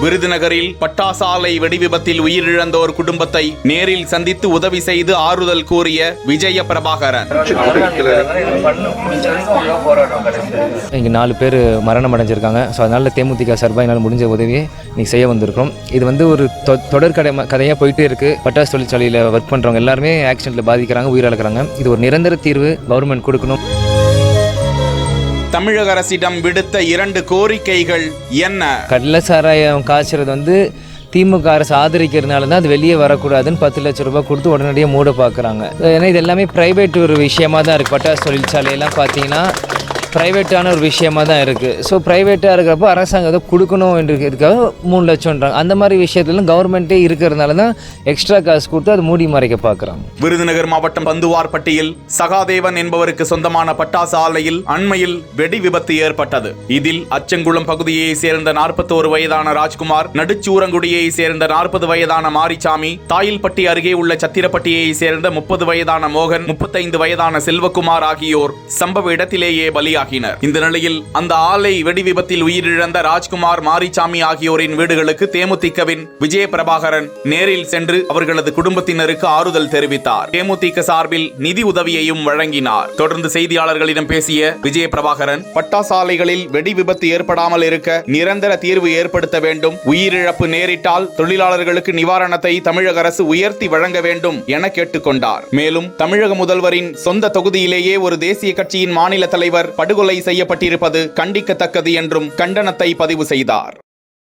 விருதுநகரில் பட்டாசாலை வெடிவிபத்தில் உயிரிழந்தோர் குடும்பத்தை நேரில் சந்தித்து உதவி செய்து ஆறுதல் கூறிய விஜய பிரபாகரன். இங்கே 4 பேர் மரணம் அடைஞ்சிருக்காங்க. ஸோ அதனால் தேமுதிக சார்பாக என்னால் முடிஞ்ச உதவியை இன்னைக்கு செய்ய வந்திருக்கிறோம். இது வந்து ஒரு தொடர் கதையாக போயிட்டே இருக்குது. பட்டாசு தொழிற்சாலையில் ஒர்க் பண்ணுறவங்க எல்லாருமே ஆக்சிடென்ட்டில் பாதிக்கிறாங்க, உயிரிழக்கிறாங்க. இது ஒரு நிரந்தர தீர்வு கவர்மெண்ட் கொடுக்கணும். தமிழக அரசிடம் விடுத்த 2 கோரிக்கைகள் என்ன? கடலை சாராயம் காய்ச்சறது வந்து திமுக அரசு ஆதரிக்கிறதுனால தான் அது வெளியே வரக்கூடாதுன்னு 10 லட்சம் ரூபாய் கொடுத்து உடனடியாக மூட பார்க்குறாங்க. ஏன்னா இது எல்லாமே ப்ரைவேட் ஒரு விஷயமாக தான் இருக்குது. பட்டாசு தொழிற்சாலையெல்லாம் பார்த்தீங்கன்னா ப்ரைவேட்டான ஒரு விஷயமாக தான் இருக்குது. ஸோ ப்ரைவேட்டாக இருக்கிறப்போ அரசாங்கம் ஏதோ கொடுக்கணும் என்றதுக்காக 3 லட்சம்ன்றாங்க. அந்த மாதிரி விஷயத்துலாம் கவர்மெண்ட்டே இருக்கிறதுனால தான் எக்ஸ்ட்ரா காசு கொடுத்து அது மூடி மறைக்க பார்க்குறாங்க. விருதுநகர் மாவட்டம் பந்துவார்பட்டியில் சகாதேவன் என்பவருக்கு சொந்தமான பட்டாசு ஆலையில் அண்மையில் வெடி விபத்து ஏற்பட்டது. இதில் அச்சங்குளம் பகுதியை சேர்ந்த 41 வயதான ராஜ்குமார், நடுச்சூரங்குடியை சேர்ந்த 40 வயதான மாரிசாமி, தாயில்பட்டி அருகே உள்ள சத்திரப்பட்டியை சேர்ந்த 30 வயதான மோகன், 35 வயதான செல்வகுமார் ஆகியோர் சம்பவ இடத்திலேயே பலியாகினர். இந்த நிலையில் அந்த ஆலை வெடி விபத்தில் உயிரிழந்த ராஜ்குமார், மாரிசாமி ஆகியோரின் வீடுகளுக்கு தேமுதிகவின் விஜய பிரபாகரன் நேரில் சென்று அவர்களது குடும்பத்தினருக்கு ஆறுதல் தெரிவித்தார். தேமுதிக சார்பில் நிதி உதவியையும் வழங்கினார். தொடர்ந்து செய்தியாளர்களிடம் பேசிய விஜய பிரபாகரன், பட்டாசாலைகளில் வெடி விபத்து ஏற்படாமல் இருக்க நிரந்தர தீர்வு ஏற்படுத்த வேண்டும். உயிரிழப்பு நேரிட்டால் தொழிலாளர்களுக்கு நிவாரணத்தை தமிழக அரசு உயர்த்தி வழங்க வேண்டும் என கேட்டுக்கொண்டார். மேலும் தமிழக முதல்வரின் சொந்த தொகுதியிலேயே ஒரு தேசிய கட்சியின் மாநில தலைவர் படுகொலை செய்யப்பட்டிருப்பது கண்டிக்கத்தக்கது என்றும் கண்டனத்தை பதிவு செய்தார்.